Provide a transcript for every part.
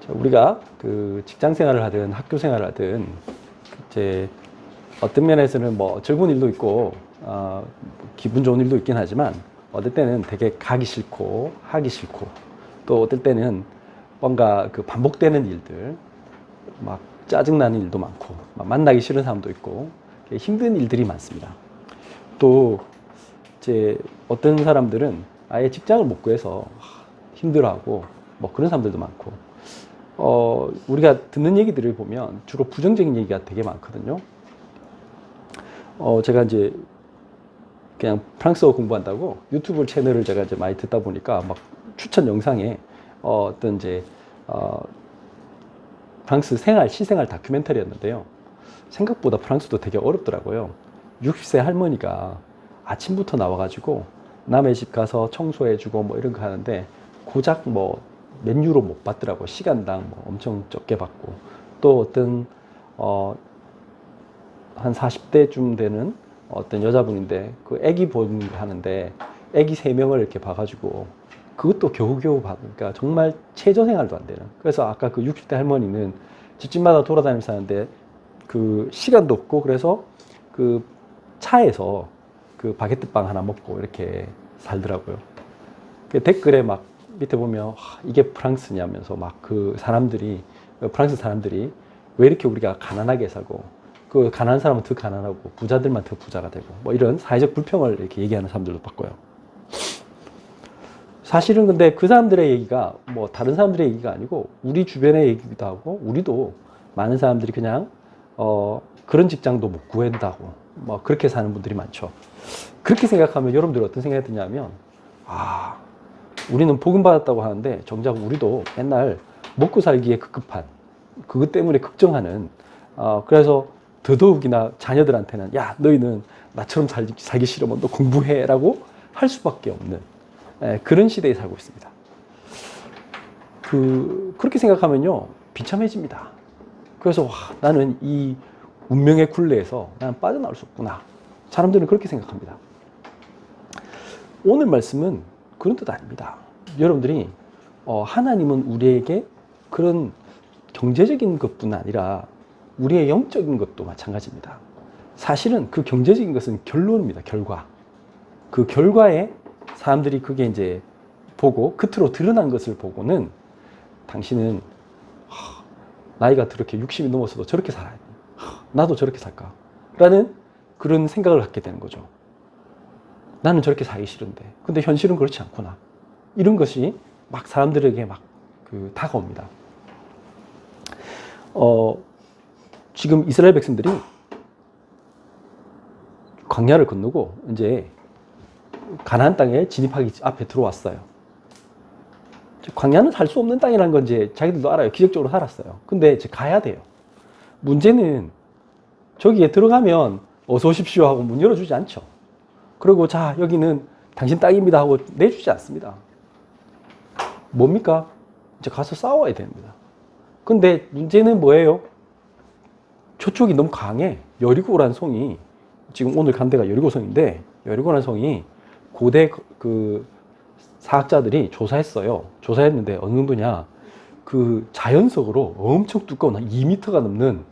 우리가 그 직장 생활을 하든 학교 생활을 하든 이제 어떤 면에서는 뭐 즐거운 일도 있고 기분 좋은 일도 있긴 하지만 어떨 때는 되게 가기 싫고 하기 싫고 또 어떨 때는 뭔가 그 반복되는 일들 막 짜증나는 일도 많고 막 만나기 싫은 사람도 있고 힘든 일들이 많습니다. 또 이제 어떤 사람들은 아예 직장을 못 구해서 힘들어하고 뭐 그런 사람들도 많고 우리가 듣는 얘기들을 보면 주로 부정적인 얘기가 되게 많거든요. 제가 이제 그냥 프랑스어 공부한다고 유튜브 채널을 제가 이제 많이 듣다 보니까 막 추천 영상에 어떤 이제 프랑스 시생활 다큐멘터리였는데요. 생각보다 프랑스도 되게 어렵더라고요. 60세 할머니가 아침부터 나와가지고 남의 집 가서 청소해주고 뭐 이런 거 하는데 고작 뭐 몇 유로 못 받더라고요. 시간당 뭐 엄청 적게 받고 또 어떤 한 40대쯤 되는 어떤 여자분인데 그 아기 보는 거 하는데 아기 3명을 이렇게 봐가지고 그것도 겨우겨우 받으니까 정말 최저 생활도 안 되는. 그래서 아까 그 60대 할머니는 집집마다 돌아다니면서 하는데 그 시간도 없고 그래서 그 차에서 그 바게트 빵 하나 먹고 이렇게 살더라고요. 그 댓글에 막 밑에 보면 이게 프랑스냐면서 막 그 사람들이 프랑스 사람들이 왜 이렇게 우리가 가난하게 살고 그 가난한 사람은 더 가난하고 부자들만 더 부자가 되고 뭐 이런 사회적 불평을 이렇게 얘기하는 사람들도 봤고요. 사실은 근데 그 사람들의 얘기가 뭐 다른 사람들의 얘기가 아니고 우리 주변의 얘기기도 하고 우리도 많은 사람들이 그냥 그런 직장도 못 구한다고 뭐 그렇게 사는 분들이 많죠. 그렇게 생각하면 여러분들 어떤 생각이 드냐면 우리는 복음 받았다고 하는데 정작 우리도 맨날 먹고 살기에 급급한 그것 때문에 걱정하는 그래서 더더욱이나 자녀들한테는 야 너희는 나처럼 살기 싫으면 너 공부해 라고 할 수밖에 없는 그런 시대에 살고 있습니다. 그렇게 생각하면요 비참해집니다. 그래서 나는 이 운명의 굴레에서 나는 빠져나올 수 없구나. 사람들은 그렇게 생각합니다. 오늘 말씀은 그런 뜻 아닙니다. 여러분들이 하나님은 우리에게 그런 경제적인 것뿐 아니라 우리의 영적인 것도 마찬가지입니다. 사실은 그 경제적인 것은 결론입니다. 결과. 그 결과에 사람들이 그게 이제 보고 겉으로 드러난 것을 보고는 당신은 나이가 그렇게 60이 넘어서도 저렇게 살아야 돼. 나도 저렇게 살까? 라는 그런 생각을 갖게 되는 거죠. 나는 저렇게 살기 싫은데. 근데 현실은 그렇지 않구나. 이런 것이 막 사람들에게 막 다가옵니다. 지금 이스라엘 백성들이 광야를 건너고 이제 가나안 땅에 진입하기 앞에 들어왔어요. 광야는 살 수 없는 땅이라는 건 이제 자기들도 알아요. 기적적으로 살았어요. 근데 이제 가야 돼요. 문제는 저기에 들어가면 어서 오십시오 하고 문 열어주지 않죠. 그리고 자 여기는 당신 땅입니다 하고 내주지 않습니다. 뭡니까? 이제 가서 싸워야 됩니다. 근데 문제는 뭐예요? 저쪽이 너무 강해. 여리고라는 성이 지금 오늘 간 데가 여리고성인데 여리고라는 성이 고대 그 사학자들이 조사했어요. 조사했는데 어느 정도냐? 그 자연석으로 엄청 두꺼운 한 2m가 넘는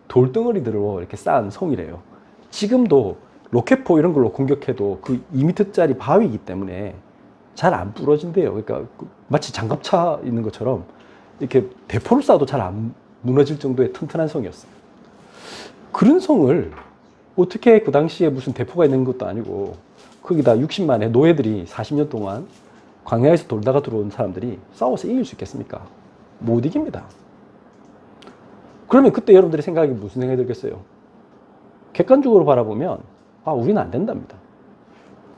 돌덩어리들로 이렇게 쌓은 성이래요. 지금도 로켓포 이런 걸로 공격해도 그 2m짜리 바위이기 때문에 잘 안 부러진대요. 그러니까 마치 장갑차 있는 것처럼 이렇게 대포를 쏴도 잘 안 무너질 정도의 튼튼한 성이었어요. 그런 성을 어떻게 그 당시에 무슨 대포가 있는 것도 아니고 거기다 60만의 노예들이 40년 동안 광야에서 돌다가 들어온 사람들이 싸워서 이길 수 있겠습니까? 못 이깁니다. 그러면 그때 여러분들의 생각이 무슨 생각이 들겠어요? 객관적으로 바라보면 우리는 안 된답니다.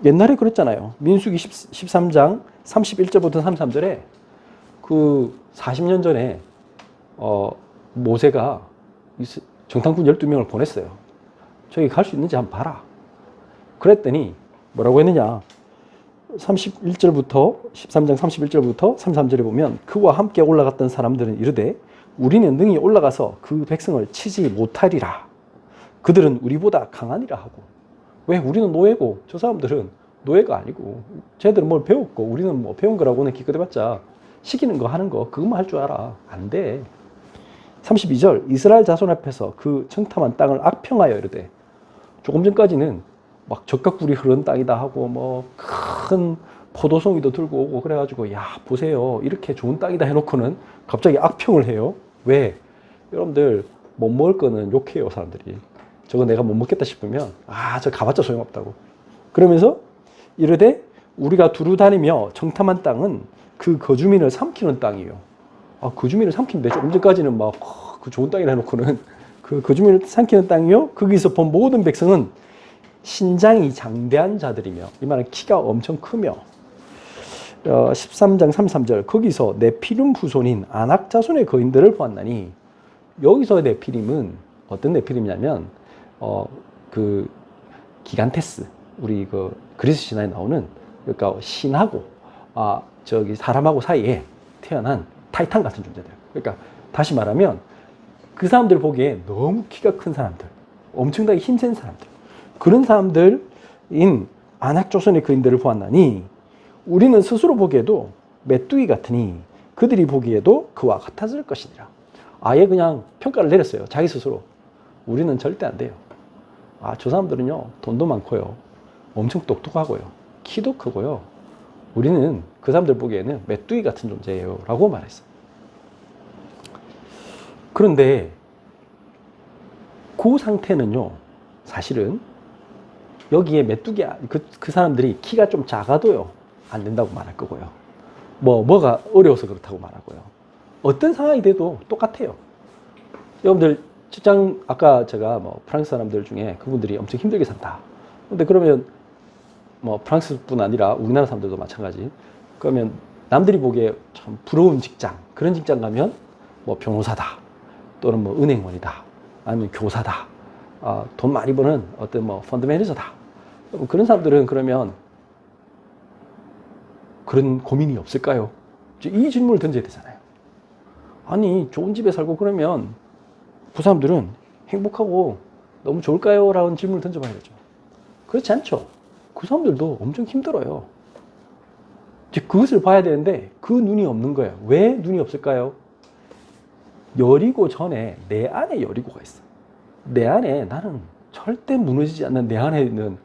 옛날에 그랬잖아요. 민수기 13장 31절부터 33절에 그 40년 전에 모세가 정탐꾼 12명을 보냈어요. 저기 갈 수 있는지 한번 봐라. 그랬더니 뭐라고 했느냐. 31절부터 13장 31절부터 33절에 보면 그와 함께 올라갔던 사람들은 이르되 우리는 능히 올라가서 그 백성을 치지 못하리라. 그들은 우리보다 강하니라 하고. 왜? 우리는 노예고 저 사람들은 노예가 아니고 쟤들은 뭘 배웠고 우리는 뭐 배운 거라고는 기껏 해봤자 시키는 거 하는 거 그것만 할 줄 알아. 안 돼. 32절 이스라엘 자손 앞에서 그 청탐한 땅을 악평하여 이르되 조금 전까지는 막 적각굴이 흐르는 땅이다 하고 뭐 큰 포도송이도 들고 오고 그래가지고 야 보세요 이렇게 좋은 땅이다 해놓고는 갑자기 악평을 해요. 왜? 여러분들 못 먹을 거는 욕해요 사람들이. 저거 내가 못 먹겠다 싶으면 저 가봤자 소용없다고. 그러면서 이르되 우리가 두루 다니며 청탐한 땅은 그 거주민을 삼키는 땅이에요. 거주민을 삼킨데 조금 전까지는 막 그 좋은 땅이라 해놓고는 그 거주민을 삼키는 땅이요. 거기서 본 모든 백성은 신장이 장대한 자들이며 이 말은 키가 엄청 크며 13장 33절 거기서 네피림 후손인 아낙 자손의 거인들을 보았나니 여기서 네피림은 어떤 네피림이냐면 그 기간테스 우리 그 그리스 신화에 나오는 그러니까 신하고 저기 사람하고 사이에 태어난 타이탄 같은 존재들. 그러니까 다시 말하면 그 사람들 보기에 너무 키가 큰 사람들, 엄청나게 힘센 사람들, 그런 사람들인 아낙 조선의 거인들을 보았나니 우리는 스스로 보기에도 메뚜기 같으니 그들이 보기에도 그와 같았을 것이니라. 아예 그냥 평가를 내렸어요. 자기 스스로. 우리는 절대 안 돼요. 저 사람들은요 돈도 많고요, 엄청 똑똑하고요, 키도 크고요. 우리는 그 사람들 보기에는 메뚜기 같은 존재예요 라고 말했어요. 그런데 그 상태는요 사실은 여기에 메뚜기 그 사람들이 키가 좀 작아도요 안 된다고 말할 거고요, 뭐가 어려워서 그렇다고 말하고요, 어떤 상황이 돼도 똑같아요. 여러분들 직장 아까 제가 프랑스 사람들 중에 그분들이 엄청 힘들게 산다. 근데 그러면 프랑스뿐 아니라 우리나라 사람들도 마찬가지. 그러면 남들이 보기에 참 부러운 직장, 그런 직장 가면 변호사다, 또는 은행원이다, 아니면 교사다, 돈 많이 버는 어떤 펀드 매니저다. 그런 사람들은 그러면 그런 고민이 없을까요? 이 질문을 던져야 되잖아요. 아니 좋은 집에 살고 그러면 그 사람들은 행복하고 너무 좋을까요? 라는 질문을 던져봐야죠. 그렇지 않죠. 그 사람들도 엄청 힘들어요. 이제 그것을 봐야 되는데 그 눈이 없는 거예요. 왜 눈이 없을까요? 여리고 전에 내 안에 여리고가 있어. 내 안에 나는 절대 무너지지 않는 내 안에 있는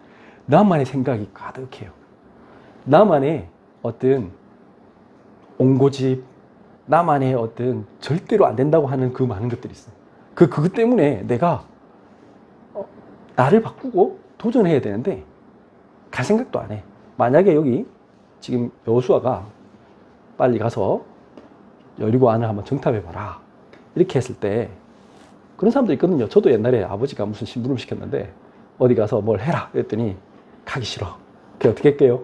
나만의 생각이 가득해요. 나만의 어떤 옹고집, 나만의 어떤 절대로 안 된다고 하는 그 많은 것들이 있어. 그것 때문에 내가 나를 바꾸고 도전해야 되는데 갈 생각도 안 해. 만약에 여기 지금 여호수아가 빨리 가서 여리고 안을 한번 정탐해봐라 이렇게 했을 때 그런 사람도 있거든요. 저도 옛날에 아버지가 무슨 심부름 시켰는데 어디 가서 뭘 해라 그랬더니 가기 싫어. 그게 어떻게 할게요?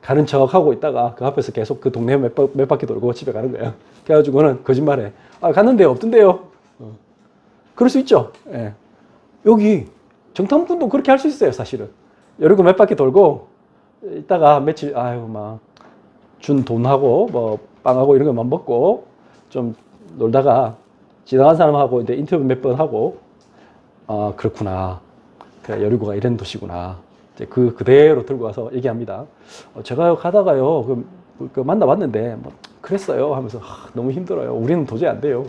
가는 척 하고 있다가 그 앞에서 계속 그 동네 몇 바퀴 돌고 집에 가는 거예요. 그래가지고는 거짓말해. 갔는데요, 없던데요. 그럴 수 있죠. 예. 여기 정탐꾼도 그렇게 할 수 있어요, 사실은. 여리고 몇 바퀴 돌고 있다가 며칠 준 돈하고 빵하고 이런 것만 먹고 좀 놀다가 지나간 사람하고 이제 인터뷰 몇 번 하고 그렇구나. 그래, 여리고가 이런 도시구나. 이제 그대로 들고 가서 얘기합니다. 제가요 가다가요 그 만나봤는데 그랬어요 하면서 너무 힘들어요. 우리는 도저히 안 돼요.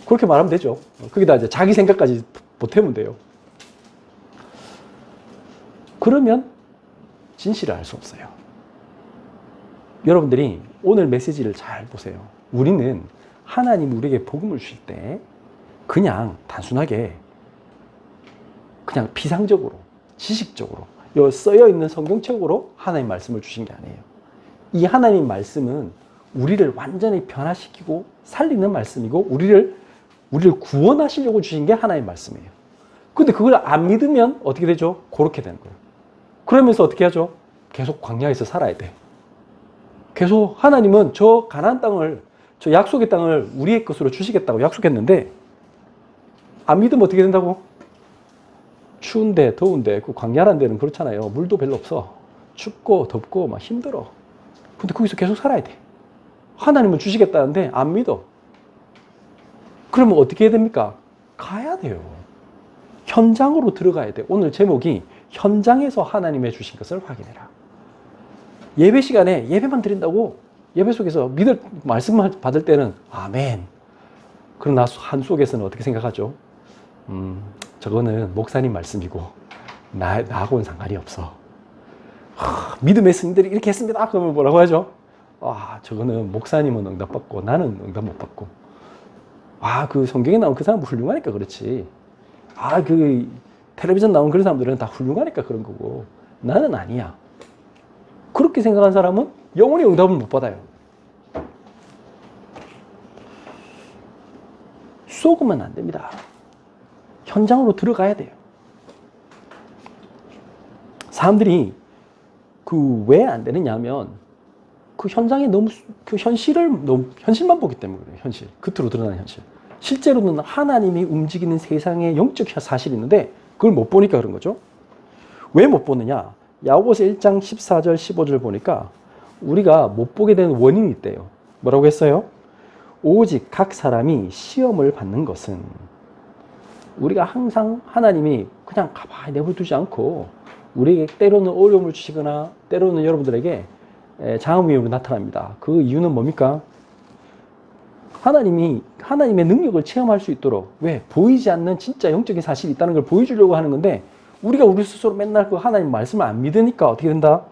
그렇게 말하면 되죠. 거기다 이제 자기 생각까지 보태면 돼요. 그러면 진실을 알 수 없어요. 여러분들이 오늘 메시지를 잘 보세요. 우리는 하나님 우리에게 복음을 주실 때 그냥 단순하게 그냥 피상적으로 지식적으로 써여 있는 성경책으로 하나님 말씀을 주신 게 아니에요. 이 하나님 말씀은 우리를 완전히 변화시키고 살리는 말씀이고 우리를 구원하시려고 주신 게 하나님 말씀이에요. 근데 그걸 안 믿으면 어떻게 되죠? 그렇게 되는 거예요. 그러면서 어떻게 하죠? 계속 광야에서 살아야 돼. 계속 하나님은 저 가나안 땅을, 저 약속의 땅을 우리의 것으로 주시겠다고 약속했는데 안 믿으면 어떻게 된다고? 추운데 더운데 그 광야라는 데는 그렇잖아요. 물도 별로 없어. 춥고 덥고 막 힘들어. 근데 거기서 계속 살아야 돼. 하나님은 주시겠다는데 안 믿어. 그러면 어떻게 해야 됩니까? 가야 돼요. 현장으로 들어가야 돼. 오늘 제목이 현장에서 하나님의 주신 것을 확인해라. 예배 시간에 예배만 드린다고 예배 속에서 말씀을 받을 때는 아멘. 그러나 한 속에서는 어떻게 생각하죠? 저거는 목사님 말씀이고 나하고는 상관이 없어. 믿음의 스님들이 이렇게 했습니다. 그러면 뭐라고 하죠? 저거는 목사님은 응답받고 나는 응답 못 받고. 그 성경에 나온 그 사람은 훌륭하니까 그렇지. 그 텔레비전 나온 그런 사람들은 다 훌륭하니까 그런 거고 나는 아니야. 그렇게 생각한 사람은 영원히 응답을 못 받아요. 속으면 안 됩니다. 현장으로 들어가야 돼요. 사람들이 왜 안 되느냐 하면 그 현장에 너무 현실만 보기 때문에 그래요. 현실. 겉으로 드러나는 현실. 실제로는 하나님이 움직이는 세상의 영적 사실이 있는데 그걸 못 보니까 그런 거죠. 왜 못 보느냐? 야고보서 1장 14절 15절 보니까 우리가 못 보게 되는 원인이 있대요. 뭐라고 했어요? 오직 각 사람이 시험을 받는 것은 우리가 항상 하나님이 그냥 가만히 내버려두지 않고 우리에게 때로는 어려움을 주시거나 때로는 여러분들에게 장애 위험이 나타납니다. 그 이유는 뭡니까? 하나님의 능력을 체험할 수 있도록 왜? 보이지 않는 진짜 영적인 사실이 있다는 걸 보여주려고 하는 건데 우리가 우리 스스로 맨날 그 하나님 말씀을 안 믿으니까 어떻게 된다?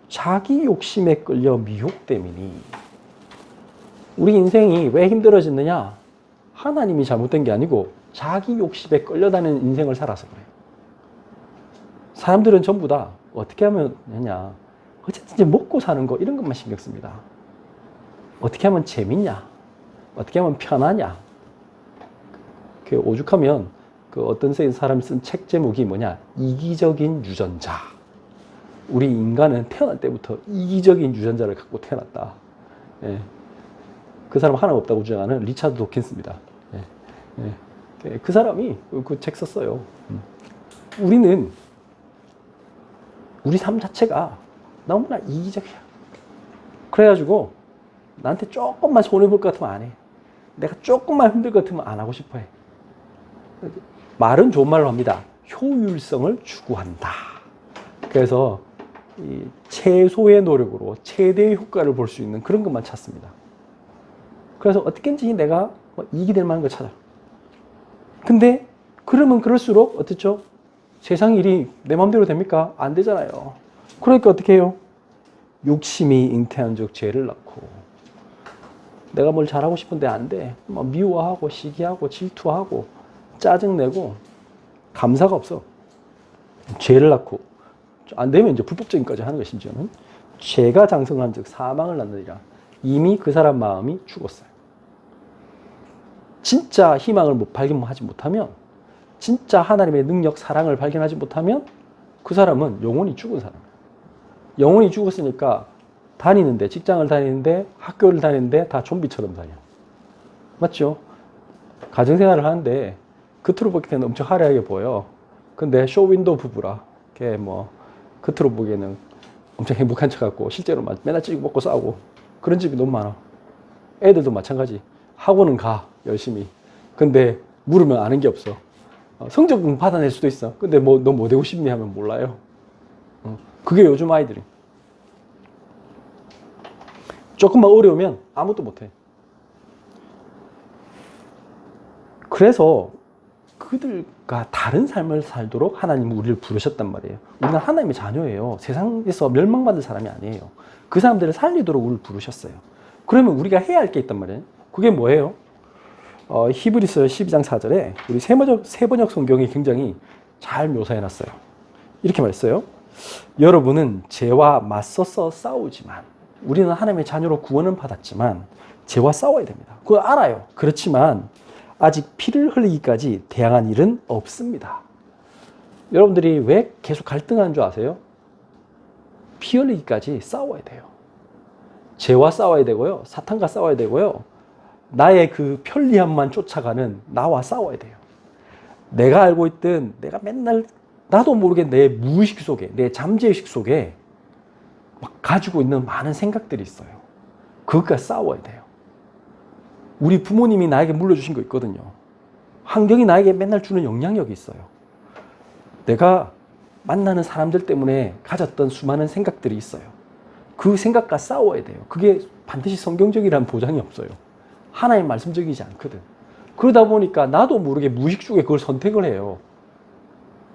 자기 욕심에 끌려 미혹됨이니. 우리 인생이 왜 힘들어졌느냐? 하나님이 잘못된 게 아니고 자기 욕심에 끌려다니는 인생을 살아서 그래요. 사람들은 전부 다 어떻게 하면 되냐? 어쨌든 이제 먹고 사는 거 이런 것만 신경 씁니다. 어떻게 하면 재밌냐? 어떻게 하면 편하냐? 오죽하면 그 어떤 사람이 쓴 책 제목이 뭐냐? 이기적인 유전자. 우리 인간은 태어날 때부터 이기적인 유전자를 갖고 태어났다. 예. 그 사람 하나 없다고 주장하는 리차드 도킨스입니다. 예. 예. 그 사람이 그 책 썼어요. 우리 삶 자체가 너무나 이기적이야. 그래가지고 나한테 조금만 손해볼 것 같으면 안 해. 내가 조금만 힘들 것 같으면 안 하고 싶어 해. 말은 좋은 말로 합니다. 효율성을 추구한다. 그래서 이 최소의 노력으로 최대의 효과를 볼 수 있는 그런 것만 찾습니다. 그래서 어떻게든지 내가 이익이 될 만한 걸 찾아. 근데 그러면 그럴수록 어떻죠? 세상 일이 내 마음대로 됩니까? 안 되잖아요. 그러니까 어떻게 해요? 욕심이 잉태한 즉 죄를 낳고 내가 뭘 잘하고 싶은데 안 돼. 미워하고 시기하고 질투하고 짜증내고 감사가 없어. 죄를 낳고 안 되면 이제 불법적인까지 하는 거 심지어는 죄가 장성한 즉 사망을 낳느니라. 이미 그 사람 마음이 죽었어요. 진짜 희망을 발견하지 못하면 진짜 하나님의 능력, 사랑을 발견하지 못하면 그 사람은 영원히 죽은 사람이에요. 영원히 죽었으니까 다니는데, 직장을 다니는데, 학교를 다니는데 다 좀비처럼 다녀. 맞죠? 가정생활을 하는데 겉으로 보기 때는 엄청 화려하게 보여. 근데 쇼윈도우 부부라. 걔 겉으로 보기에는 엄청 행복한 척 같고 실제로 맨날 찌고 먹고 싸우고 그런 집이 너무 많아. 애들도 마찬가지. 학원은 가 열심히. 근데 물으면 아는 게 없어. 성적은 받아낼 수도 있어. 근데 너 뭐 되고 싶니 하면 몰라요. 그게 요즘 아이들이. 조금만 어려우면 아무것도 못해. 그래서 그들과 다른 삶을 살도록 하나님은 우리를 부르셨단 말이에요. 우리는 하나님의 자녀예요. 세상에서 멸망받을 사람이 아니에요. 그 사람들을 살리도록 우리를 부르셨어요. 그러면 우리가 해야 할 게 있단 말이에요. 그게 뭐예요? 히브리서 12장 4절에 우리 세번역 성경이 굉장히 잘 묘사해놨어요. 이렇게 말했어요. 여러분은 죄와 맞서서 싸우지만 우리는 하나님의 자녀로 구원은 받았지만 죄와 싸워야 됩니다. 그걸 알아요. 그렇지만 아직 피를 흘리기까지 대항한 일은 없습니다. 여러분들이 왜 계속 갈등하는 줄 아세요? 피 흘리기까지 싸워야 돼요. 죄와 싸워야 되고요. 사탄과 싸워야 되고요. 나의 그 편리함만 쫓아가는 나와 싸워야 돼요. 내가 알고 있든 내가 맨날 나도 모르게 내 무의식 속에 내 잠재의식 속에 막 가지고 있는 많은 생각들이 있어요. 그것과 싸워야 돼요. 우리 부모님이 나에게 물려주신 거 있거든요. 환경이 나에게 맨날 주는 영향력이 있어요. 내가 만나는 사람들 때문에 가졌던 수많은 생각들이 있어요. 그 생각과 싸워야 돼요. 그게 반드시 성경적이라는 보장이 없어요. 하나님 말씀적이지 않거든. 그러다 보니까 나도 모르게 무의식 속에 그걸 선택을 해요.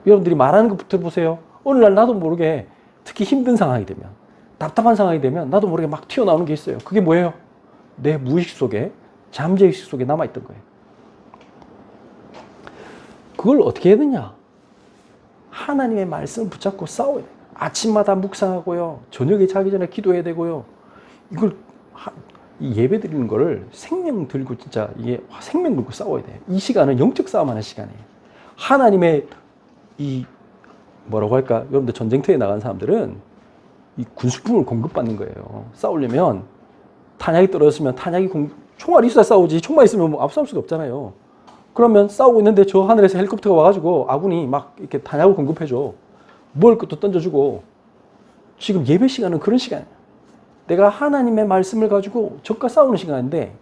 여러분들이 말하는 거 들어보세요. 어느 날 나도 모르게 특히 힘든 상황이 되면, 답답한 상황이 되면 나도 모르게 막 튀어나오는 게 있어요. 그게 뭐예요? 내 무의식 속에, 잠재의식 속에 남아있던 거예요. 그걸 어떻게 해야 되냐? 하나님의 말씀을 붙잡고 싸워야 돼요. 아침마다 묵상하고요. 저녁에 자기 전에 기도해야 되고요. 이걸 이 예배 드리는 거를 생명 들고 진짜 이게 생명 들고 싸워야 돼요. 이 시간은 영적 싸움하는 시간이에요. 하나님의 이 뭐라고 할까? 여러분들 전쟁터에 나간 사람들은 이 군수품을 공급받는 거예요. 싸우려면 탄약이 떨어졌으면 총알이 있어야 싸우지. 총만 있으면 뭐 앞서올 수가 없잖아요. 그러면 싸우고 있는데 저 하늘에서 헬리콥터가 와가지고 아군이 막 이렇게 탄약을 공급해줘. 먹을 것도 던져주고. 지금 예배 시간은 그런 시간이에요. 내가 하나님의 말씀을 가지고 적과 싸우는 시간인데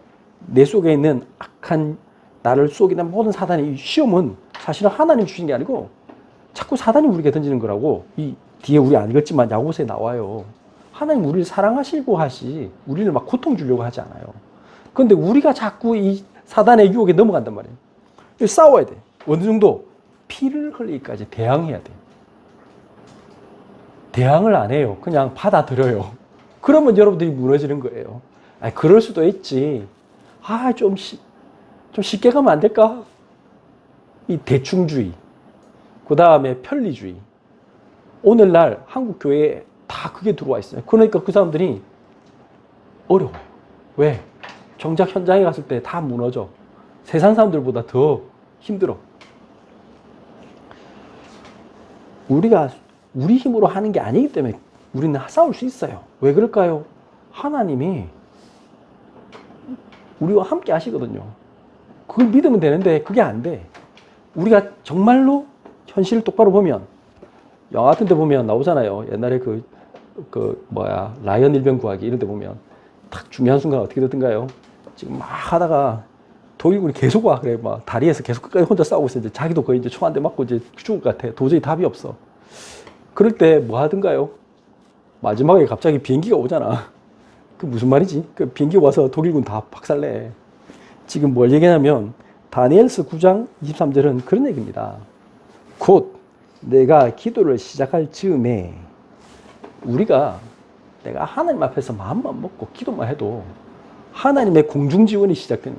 내 속에 있는 악한 나를 속이는 모든 사단의 시험은 사실은 하나님 주신 게 아니고 자꾸 사단이 우리에게 던지는 거라고. 이 뒤에 우리 안 읽었지만 야고보서에 나와요. 하나님 우리를 사랑하시고 하시 우리를 막 고통 주려고 하지 않아요. 그런데 우리가 자꾸 이 사단의 유혹에 넘어간단 말이에요. 싸워야 돼. 어느 정도? 피를 흘리기까지 대항해야 돼. 대항을 안 해요. 그냥 받아들여요. 그러면 여러분들이 무너지는 거예요. 그럴 수도 있지. 좀 쉽게 가면 안 될까? 이 대충주의. 그 다음에 편리주의. 오늘날 한국 교회에 다 그게 들어와 있어요. 그러니까 그 사람들이 어려워요. 왜? 정작 현장에 갔을 때 다 무너져. 세상 사람들보다 더 힘들어. 우리가 우리 힘으로 하는 게 아니기 때문에 우리는 싸울 수 있어요. 왜 그럴까요? 하나님이 우리와 함께 하시거든요. 그걸 믿으면 되는데 그게 안 돼. 우리가 정말로 현실을 똑바로 보면 영화 같은 데 보면 나오잖아요. 옛날에 라이언 일병 구하기 이런 데 보면 딱 중요한 순간 어떻게 되던가요? 지금 막 하다가 독일군이 계속 와. 그래. 막 다리에서 계속 끝까지 혼자 싸우고 있어. 이제 자기도 거의 이제 총 한 대 맞고 이제 죽을 것 같아. 도저히 답이 없어. 그럴 때 뭐 하던가요? 마지막에 갑자기 비행기가 오잖아. 그 무슨 말이지? 그 비행기 와서 독일군 다 박살내. 지금 뭘 얘기하냐면 다니엘서 9장 23절은 그런 얘기입니다. 곧 내가 기도를 시작할 즈음에 내가 하나님 앞에서 마음만 먹고 기도만 해도 하나님의 공중 지원이 시작되는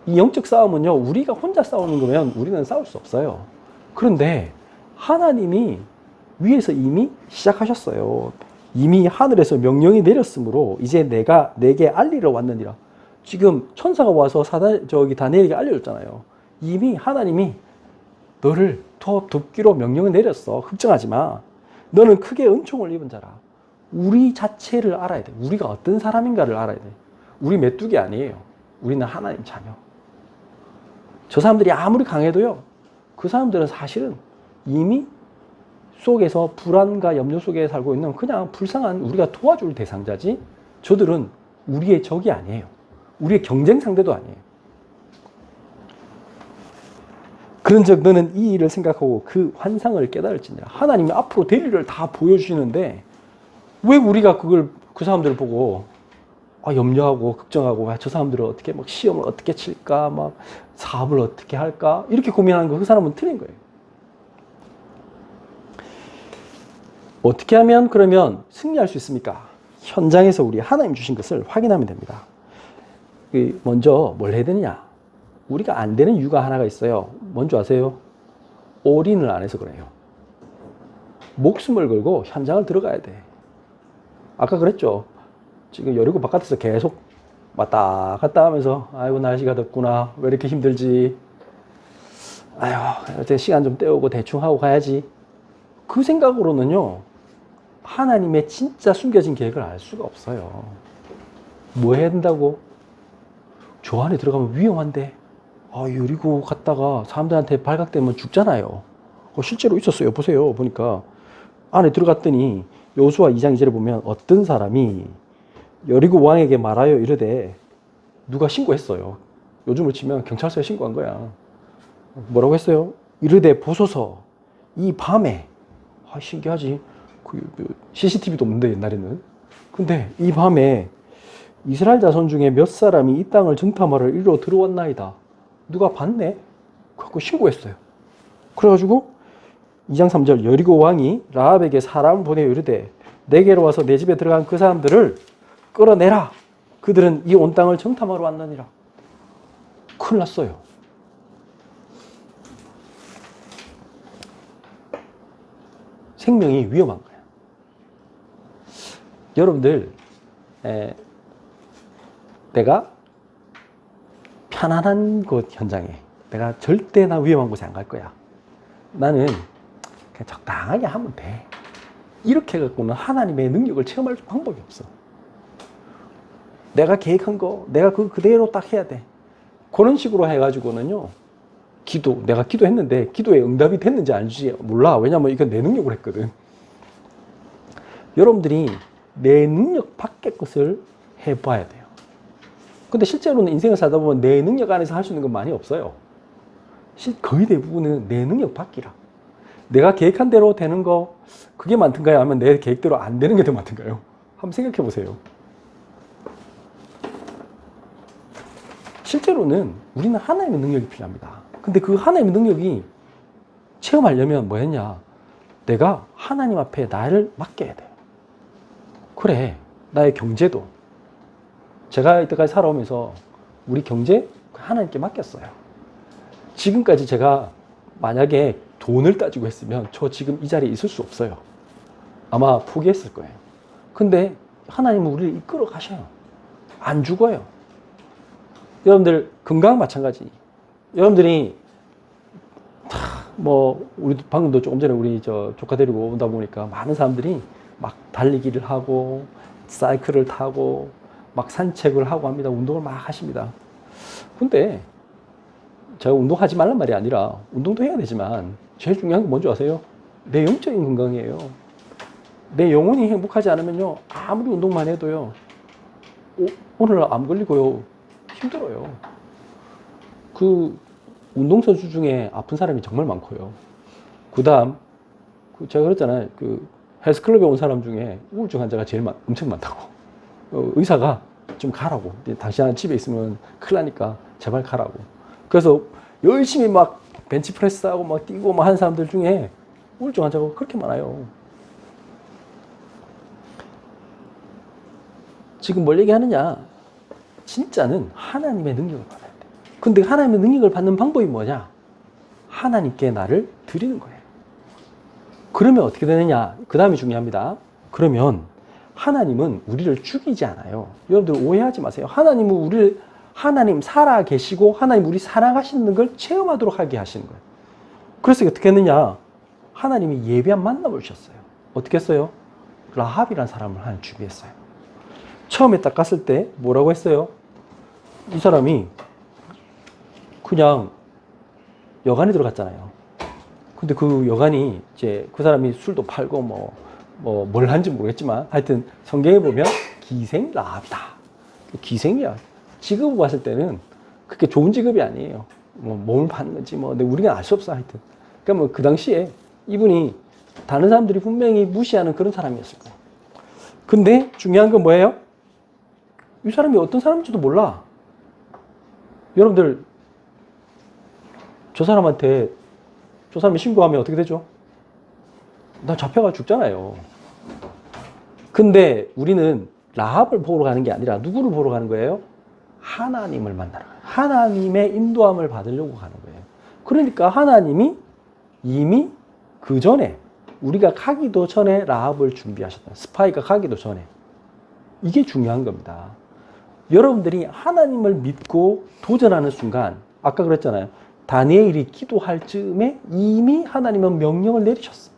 이 영적 싸움은요, 우리가 혼자 싸우는 거면 우리는 싸울 수 없어요. 그런데 하나님이 위에서 이미 시작하셨어요. 이미 하늘에서 명령이 내렸으므로 이제 내가 내게 알리러 왔느니라. 지금 천사가 와서 다니엘에게 알려줬잖아요. 이미 하나님이 너를 돕기로 명령을 내렸어. 걱정하지 마. 너는 크게 은총을 입은 자라. 우리 자체를 알아야 돼. 우리가 어떤 사람인가를 알아야 돼. 우리 메뚜기 아니에요. 우리는 하나님 자녀. 저 사람들이 아무리 강해도요, 그 사람들은 사실은 이미 속에서 불안과 염려 속에 살고 있는 그냥 불쌍한 우리가 도와줄 대상자지, 저들은 우리의 적이 아니에요. 우리의 경쟁 상대도 아니에요. 그런즉 너는 이 일을 생각하고 그 환상을 깨달을지니라. 하나님이 앞으로 될 일을 다 보여주시는데 왜 우리가 그 사람들을 보고 염려하고 걱정하고 저 사람들은 어떻게 막 시험을 어떻게 칠까, 막 사업을 어떻게 할까 이렇게 고민하는 거, 그 사람은 틀린 거예요. 어떻게 하면 그러면 승리할 수 있습니까? 현장에서 우리 하나님 주신 것을 확인하면 됩니다. 먼저 뭘 해야 되느냐? 우리가 안 되는 이유가 하나가 있어요. 뭔지 아세요? 올인을 안 해서 그래요. 목숨을 걸고 현장을 들어가야 돼. 아까 그랬죠. 지금 여리고 바깥에서 계속 왔다 갔다 하면서 아이고 날씨가 덥구나, 왜 이렇게 힘들지, 아유 어제 시간 좀 때우고 대충 하고 가야지, 그 생각으로는요 하나님의 진짜 숨겨진 계획을 알 수가 없어요. 뭐 해야 된다고? 저 안에 들어가면 위험한데, 여리고 갔다가 사람들한테 발각되면 죽잖아요. 실제로 있었어요. 보세요. 보니까 안에 들어갔더니 여호수아 2장 2절에 보면 어떤 사람이 여리고 왕에게 말하여 이르되, 누가 신고했어요. 요즘을 치면 경찰서에 신고한 거야. 뭐라고 했어요? 이르되 보소서 이 밤에, 신기하지. CCTV도 없는데 옛날에는. 근데 이 밤에 이스라엘 자손 중에 몇 사람이 이 땅을 정탐하러 이리로 들어왔나이다. 누가 봤네? 그래서 신고했어요. 그래가지고 2장 3절 여리고 왕이 라합에게 사람을 보내어 이르되 내게로 와서 내 집에 들어간 그 사람들을 끌어내라. 그들은 이 온 땅을 정탐하러 왔느니라. 큰일 났어요. 생명이 위험한 거예요. 여러분들 내가 편안한 곳 현장에 내가 절대 나 위험한 곳에 안 갈 거야. 나는 그냥 적당하게 하면 돼. 이렇게 해갖고는 하나님의 능력을 체험할 방법이 없어. 내가 계획한 거 내가 그대로 딱 해야 돼. 그런 식으로 해가지고는요, 내가 기도했는데 기도에 응답이 됐는지 아닌지 몰라. 왜냐면 이건 내 능력으로 했거든. 여러분들이 내 능력 밖의 것을 해봐야 돼요. 근데 실제로는 인생을 살다 보면 내 능력 안에서 할 수 있는 건 많이 없어요. 거의 대부분은 내 능력 밖이라. 내가 계획한 대로 되는 거 그게 많던가요? 아니면 내 계획대로 안 되는 게 더 많던가요? 한번 생각해 보세요. 실제로는 우리는 하나님의 능력이 필요합니다. 근데 그 하나님의 능력이 체험하려면 뭐였냐? 내가 하나님 앞에 나를 맡겨야 돼요. 그래, 나의 경제도 제가 이때까지 살아오면서 우리 경제 하나님께 맡겼어요. 지금까지 제가 만약에 돈을 따지고 했으면 저 지금 이 자리에 있을 수 없어요. 아마 포기했을 거예요. 근데 하나님은 우리를 이끌어 가셔요. 안 죽어요. 여러분들 건강 마찬가지. 여러분들이 우리도 방금도 조금 전에 우리 조카 데리고 오다 보니까 많은 사람들이 막 달리기를 하고 사이클을 타고 막 산책을 하고 합니다. 운동을 막 하십니다. 근데 제가 운동하지 말란 말이 아니라 운동도 해야 되지만 제일 중요한 건 뭔지 아세요? 내 영적인 건강이에요. 내 영혼이 행복하지 않으면요, 아무리 운동만 해도요, 오늘 암 걸리고요, 힘들어요. 그 운동선수 중에 아픈 사람이 정말 많고요. 그 다음 제가 그랬잖아요. 그 헬스클럽에 온 사람 중에 우울증 환자가 제일 엄청 많다고. 의사가 좀 가라고. 당신 집에 있으면 큰일 나니까 제발 가라고. 그래서 열심히 막 벤치프레스하고 막 뛰고 막 하는 사람들 중에 우울증 환자가 그렇게 많아요. 지금 뭘 얘기하느냐? 진짜는 하나님의 능력을 받아야 돼. 근데 하나님의 능력을 받는 방법이 뭐냐? 하나님께 나를 드리는 거예요. 그러면 어떻게 되느냐? 그 다음이 중요합니다. 그러면 하나님은 우리를 죽이지 않아요. 여러분들 오해하지 마세요. 하나님 살아 계시고 하나님 우리 사랑하시는 걸 체험하도록 하게 하시는 거예요. 그래서 어떻게 했느냐? 하나님이 예비한 만남을 주셨어요. 어떻게 했어요? 라합이라는 사람을 하나님 준비했어요. 처음에 딱 갔을 때 뭐라고 했어요? 이 사람이 그냥 여관에 들어갔잖아요. 근데 그 여관이 이제 그 사람이 술도 팔고 뭘 하는지 모르겠지만 하여튼 성경에 보면 기생 라합이다. 기생이야. 직업을 봤을 때는 그렇게 좋은 직업이 아니에요. 몸을 파는 건지 근데 우리가 알 수 없어. 하여튼. 그러니까 그 당시에 이분이 다른 사람들이 분명히 무시하는 그런 사람이었을 거예요. 근데 중요한 건 뭐예요? 이 사람이 어떤 사람인지도 몰라. 여러분들, 저 사람이 신고하면 어떻게 되죠? 나 잡혀가 죽잖아요. 근데 우리는 라합을 보러 가는 게 아니라 누구를 보러 가는 거예요? 하나님을 만나러 가요. 하나님의 인도함을 받으려고 가는 거예요. 그러니까 하나님이 이미 그 전에 우리가 가기도 전에 라합을 준비하셨다. 스파이가 가기도 전에. 이게 중요한 겁니다. 여러분들이 하나님을 믿고 도전하는 순간, 아까 그랬잖아요. 다니엘이 기도할 즈음에 이미 하나님은 명령을 내리셨어.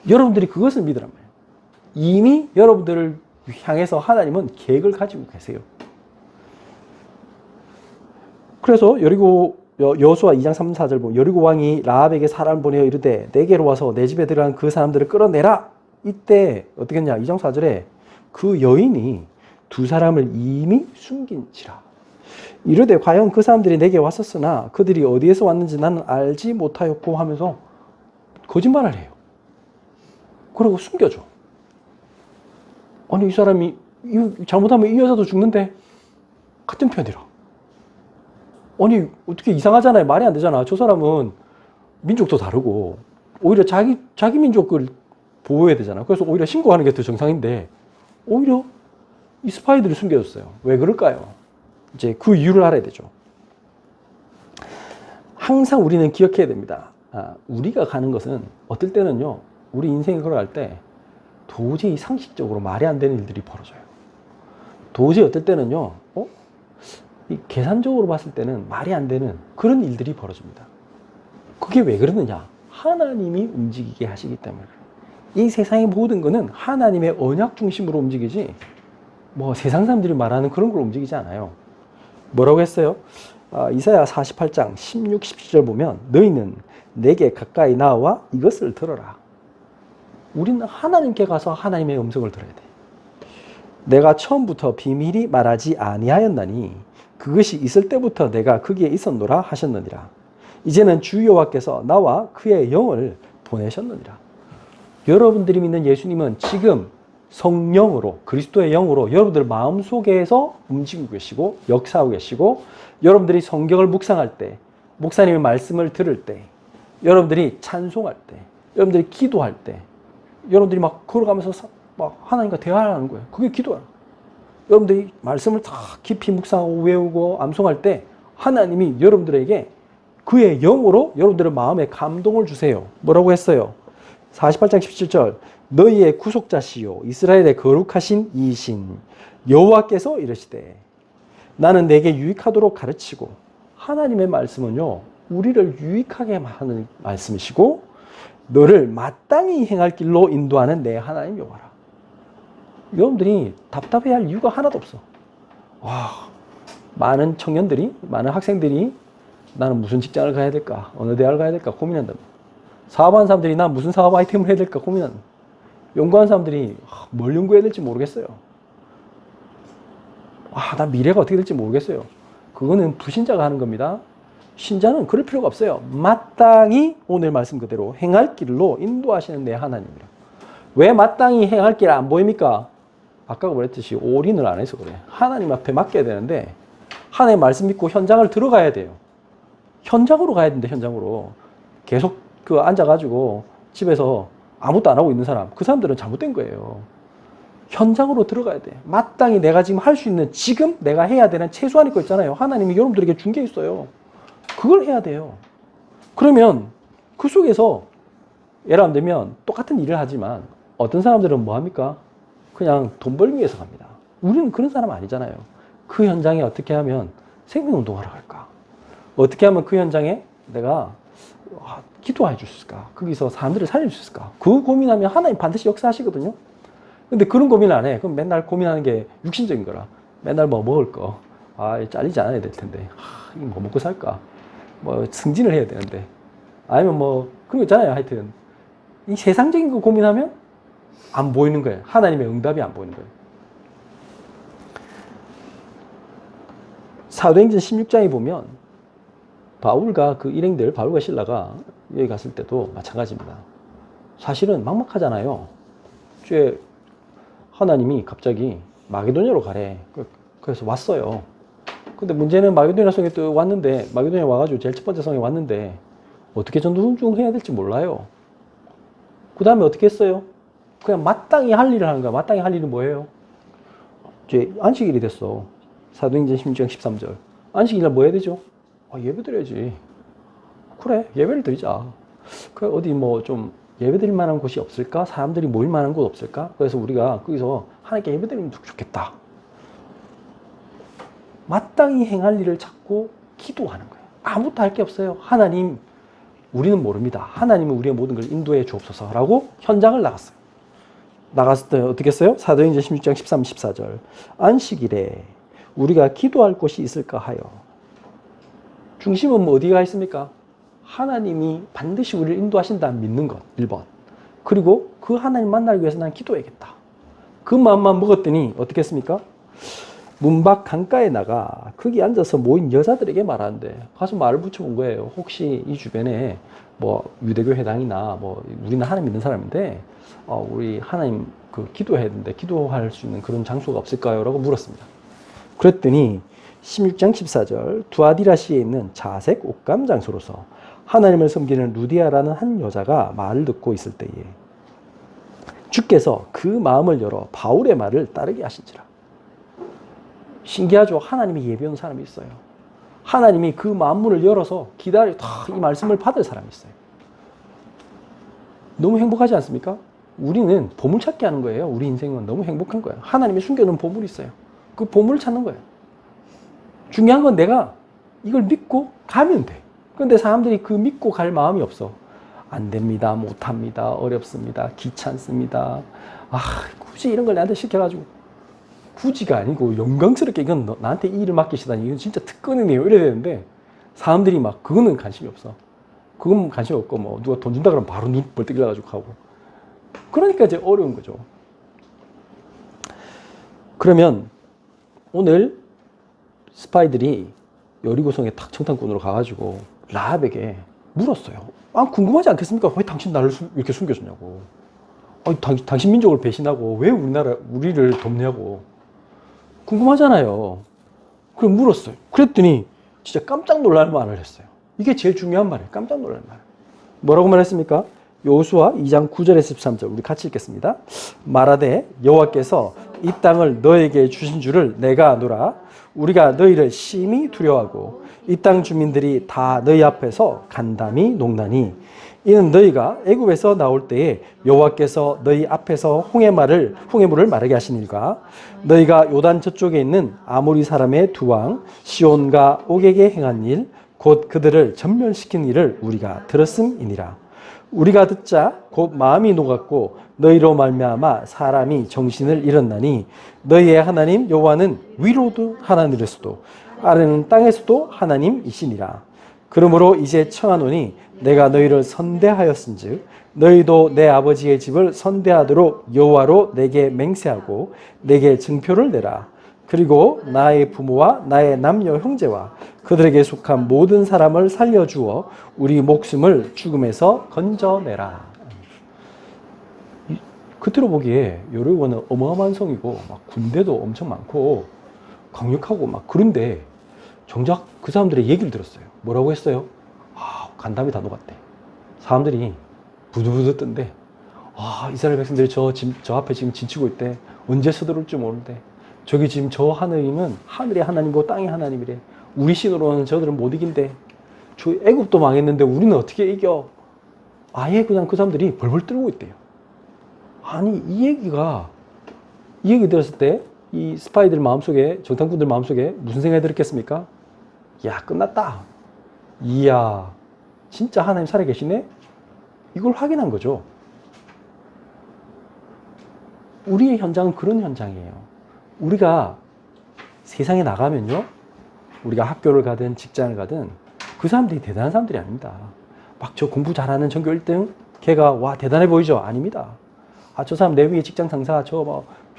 여러분들이 그것을 믿으란 말이에요. 이미 여러분들을 향해서 하나님은 계획을 가지고 계세요. 그래서 여호수아 2장 3, 4절 보면 여리고 왕이 라합에게 사람을 보내어 이르되 내게로 와서 내 집에 들어간 그 사람들을 끌어내라. 이때 어떻게 했냐? 2장 4절에 그 여인이 두 사람을 이미 숨긴지라. 이르되 과연 그 사람들이 내게 왔었으나 그들이 어디에서 왔는지 나는 알지 못하였고 하면서 거짓말을 해요. 그리고 숨겨줘. 아니 이 사람이 잘못하면 이 여자도 죽는데 같은 편이라. 아니 어떻게 이상하잖아요. 말이 안 되잖아. 저 사람은 민족도 다르고 오히려 자기 민족을 보호해야 되잖아. 그래서 오히려 신고하는 게 더 정상인데 오히려 이 스파이들이 숨겨졌어요. 왜 그럴까요? 이제 그 이유를 알아야 되죠. 항상 우리는 기억해야 됩니다. 우리가 가는 것은 어떨 때는요, 우리 인생에 걸어갈 때 도저히 상식적으로 말이 안 되는 일들이 벌어져요. 도저히 어떨 때는요, 이 계산적으로 봤을 때는 말이 안 되는 그런 일들이 벌어집니다. 그게 왜 그러느냐? 하나님이 움직이게 하시기 때문에. 이 세상의 모든 것은 하나님의 언약 중심으로 움직이지 뭐 세상 사람들이 말하는 그런 걸 움직이지 않아요. 뭐라고 했어요? 이사야 48장 16, 17절 보면 너희는 내게 가까이 나와 이것을 들어라. 우리는 하나님께 가서 하나님의 음성을 들어야 돼. 내가 처음부터 비밀히 말하지 아니하였나니 그것이 있을 때부터 내가 거기에 있었노라 하셨느니라. 이제는 주 여호와께서 나와 그의 영을 보내셨느니라. 여러분들이 믿는 예수님은 지금 성령으로, 그리스도의 영으로 여러분들 마음속에서 움직이고 계시고 역사하고 계시고, 여러분들이 성경을 묵상할 때, 목사님의 말씀을 들을 때, 여러분들이 찬송할 때, 여러분들이 기도할 때, 여러분들이 막 걸어가면서 막 하나님과 대화하는 거예요. 그게 기도야. 여러분들이 말씀을 다 깊이 묵상하고 외우고 암송할 때 하나님이 여러분들에게 그의 영으로 여러분들의 마음에 감동을 주세요. 뭐라고 했어요? 48장 17절 너희의 구속자시요 이스라엘의 거룩하신 이이신 여호와께서 이르시되 나는 내게 유익하도록 가르치고, 하나님의 말씀은요 우리를 유익하게 하는 말씀이시고 너를 마땅히 행할 길로 인도하는 내 하나님 여호와라. 여러분들이 답답해할 이유가 하나도 없어. 많은 청년들이, 많은 학생들이 나는 무슨 직장을 가야 될까, 어느 대학을 가야 될까 고민한답니다. 사업하는 사람들이 난 무슨 사업 아이템을 해야 될까 고민한답니다. 연구하는 사람들이 뭘 연구해야 될지 모르겠어요. 나 미래가 어떻게 될지 모르겠어요. 그거는 불신자가 하는 겁니다. 신자는 그럴 필요가 없어요. 마땅히 오늘 말씀 그대로 행할 길로 인도하시는 내 하나님이라. 왜 마땅히 행할 길 안 보입니까? 아까 그랬듯이 올인을 안 해서 그래. 하나님 앞에 맡겨야 되는데 하나님 말씀 믿고 현장을 들어가야 돼요. 현장으로 가야 된다. 현장으로. 계속 앉아가지고 집에서 아무것도 안 하고 있는 사람, 그 사람들은 잘못된 거예요. 현장으로 들어가야 돼. 마땅히 내가 지금 할 수 있는, 지금 내가 해야 되는 최소한의 거 있잖아요. 하나님이 여러분들에게 준 게 있어요. 그걸 해야 돼요. 그러면 그 속에서 예를 안 들면 똑같은 일을 하지만 어떤 사람들은 뭐 합니까? 그냥 돈 벌기 위해서 갑니다. 우리는 그런 사람 아니잖아요. 그 현장에 어떻게 하면 생명운동하러 갈까? 어떻게 하면 그 현장에 내가 기도해 줄 수 있을까? 거기서 사람들을 살릴 수 있을까? 그 고민하면 하나님 반드시 역사하시거든요. 근데 그런 고민을 안 해. 그럼 맨날 고민하는 게 육신적인 거라. 맨날 뭐 먹을 거. 잘리지 않아야 될 텐데. 뭐 먹고 살까? 뭐 승진을 해야 되는데. 아니면 뭐 그런 거 있잖아요. 하여튼 이 세상적인 거 고민하면 안 보이는 거예요. 하나님의 응답이 안 보이는 거예요. 사도행전 16장에 보면 바울과 그 일행들, 바울과 실라가 여기 갔을 때도 마찬가지입니다. 사실은 막막하잖아요. 주에 하나님이 갑자기 마게도냐로 가래. 그래서 왔어요. 근데 문제는 마게도냐 성에 또 왔는데, 마게도냐 와가지고 제일 첫 번째 성에 왔는데 어떻게 전도운동해야 될지 몰라요. 그 다음에 어떻게 했어요? 그냥 마땅히 할 일을 하는 거야. 마땅히 할 일은 뭐예요? 이제 안식일이 됐어. 사도행전 16장 13절. 안식일날 뭐 해야 되죠? 예배 드려야지. 그래, 예배를 드리자. 그 어디 뭐 좀 예배 드릴 만한 곳이 없을까? 사람들이 모일 만한 곳 없을까? 그래서 우리가 거기서 하나님께 예배 드리면 좋겠다. 마땅히 행할 일을 찾고 기도하는 거예요. 아무것도 할 게 없어요. 하나님, 우리는 모릅니다. 하나님은 우리의 모든 걸 인도해 주옵소서라고 현장을 나갔어요. 나갔을 때 어떻게 했어요? 사도행전 16장 13, 14절. 안식일에 우리가 기도할 곳이 있을까 하여. 중심은 뭐 어디가 있습니까? 하나님이 반드시 우리를 인도하신다 믿는 것, 1번. 그리고 그 하나님 만나기 위해서 난 기도해야겠다. 그 마음만 먹었더니 어떻게 했습니까? 문 밖 강가에 나가 거기 앉아서 모인 여자들에게 말하는데 가서 말을 붙여본 거예요. 혹시 이 주변에 뭐 유대교 회당이나 뭐 우리는 하나님 믿는 사람인데 우리 하나님 그 기도해야 되는데 기도할 수 있는 그런 장소가 없을까요? 라고 물었습니다. 그랬더니 16장 14절 두아디라시에 있는 자색 옷감 장소로서 하나님을 섬기는 루디아라는 한 여자가 말을 듣고 있을 때에 주께서 그 마음을 열어 바울의 말을 따르게 하신지라. 신기하죠? 하나님이 예비한 사람이 있어요. 하나님이 그 마음문을 열어서 기다려 이 말씀을 받을 사람이 있어요. 너무 행복하지 않습니까? 우리는 보물찾기 하는 거예요. 우리 인생은 너무 행복한 거예요. 하나님이 숨겨놓은 보물이 있어요. 그 보물을 찾는 거예요. 중요한 건 내가 이걸 믿고 가면 돼. 그런데 사람들이 그 믿고 갈 마음이 없어. 안 됩니다. 못합니다. 어렵습니다. 귀찮습니다. 굳이 이런 걸 나한테 시켜가지고. 굳이가 아니고 영광스럽게 이건 나한테 이 일을 맡기시다니 이건 진짜 특권이네요. 이래야 되는데 사람들이 막 그거는 관심이 없어. 그건 관심 없고 뭐 누가 돈 준다 그러면 바로 눈 벌떡 일어나가지고 가고. 그러니까 이제 어려운 거죠. 그러면 오늘 스파이들이 여리고성에 탁 청탄꾼으로 가가지고 라합에게 물었어요. 궁금하지 않겠습니까? 왜 당신 나를 이렇게 숨겨주냐고. 당신 민족을 배신하고 왜 우리를 돕냐고. 궁금하잖아요. 그럼 물었어요. 그랬더니 진짜 깜짝 놀랄 말을 했어요. 이게 제일 중요한 말이에요. 깜짝 놀랄 말. 뭐라고 말했습니까? 여호수아 2장 9절에서 13절 우리 같이 읽겠습니다. 말하되 여호와께서 이 땅을 너에게 주신 줄을 내가 아노라. 우리가 너희를 심히 두려워하고 이 땅 주민들이 다 너희 앞에서 간담이 녹나니 이는 너희가 애굽에서 나올 때에 여호와께서 너희 앞에서 홍해물을 마르게 하신 일과 너희가 요단 저쪽에 있는 아모리 사람의 두 왕 시온과 옥에게 행한 일 곧 그들을 전멸시킨 일을 우리가 들었음이니라. 우리가 듣자 곧 마음이 녹았고 너희로 말미암아 사람이 정신을 잃었나니 너희의 하나님 여호와는 위로도 하나님이로서도 아래는 땅에서도 하나님이시니라. 그러므로 이제 청하노니 내가 너희를 선대하였은즉 너희도 내 아버지의 집을 선대하도록 여호와로 내게 맹세하고 내게 증표를 내라. 그리고 나의 부모와 나의 남녀 형제와 그들에게 속한 모든 사람을 살려주어 우리 목숨을 죽음에서 건져내라. 겉으로 보기에 여리고는 어마어마한 성이고 막 군대도 엄청 많고 강력하고 막 그런데 정작 그 사람들의 얘기를 들었어요. 뭐라고 했어요? 간담이 다 녹았대. 사람들이 부들부들 뜬대. 이스라엘 백성들이 저 앞에 지금 진치고 있대. 언제 서두를지 모르는데 저기 지금 저 하나님은 하늘의 하나님이고 땅의 하나님이래. 우리 신으로는 저들은 못 이긴대. 저 애굽도 망했는데 우리는 어떻게 이겨? 아예 그냥 그 사람들이 벌벌 떨고 있대요. 아니 이 얘기 들었을 때 이 스파이들 마음속에 정탐꾼들 마음속에 무슨 생각이 들었겠습니까? 야 끝났다. 이야 진짜 하나님 살아계시네? 이걸 확인한 거죠. 우리의 현장은 그런 현장이에요. 우리가 세상에 나가면요. 우리가 학교를 가든 직장을 가든 그 사람들이 대단한 사람들이 아닙니다. 막 저 공부 잘하는 전교 1등 걔가 와 대단해 보이죠? 아닙니다. 저 사람 내 위에 직장 상사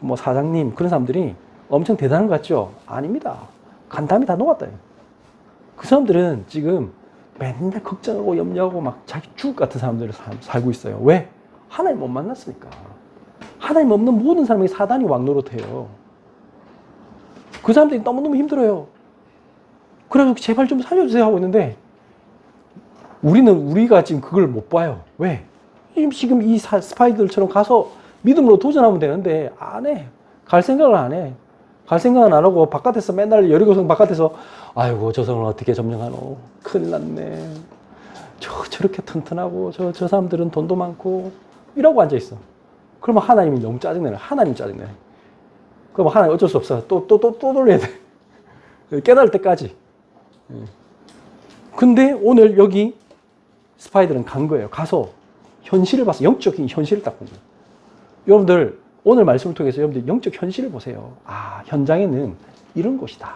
뭐 사장님 그런 사람들이 엄청 대단한 것 같죠? 아닙니다. 간담이 다 녹았다. 그 사람들은 지금 맨날 걱정하고 염려하고 막 자기 죽을 같은 사람들을 살고 있어요. 왜? 하나님 못 만났으니까. 하나님 없는 모든 사람에게 사단이 왕노릇해요. 그 사람들이 너무너무 힘들어요. 그래서 제발 좀 살려주세요 하고 있는데 우리가 지금 그걸 못 봐요. 왜? 지금 이 스파이들처럼 가서 믿음으로 도전하면 되는데 안 해. 갈 생각을 안 해. 갈 생각은 안 하고 바깥에서 맨날 여리고성 바깥에서 아이고 저 성을 어떻게 점령하노. 큰일 났네. 저렇게 튼튼하고 저 사람들은 돈도 많고 이러고 앉아있어. 그러면 하나님이 너무 짜증내요. 하나님 짜증내요. 그럼 하나님 어쩔 수 없어. 또 돌려야 돼. 깨달을 때까지. 근데 오늘 여기 스파이들은 간 거예요. 가서 현실을 봐서 영적인 현실을 딱 본 거예요. 여러분들 오늘 말씀을 통해서 여러분들 영적 현실을 보세요. 현장에는 이런 곳이다.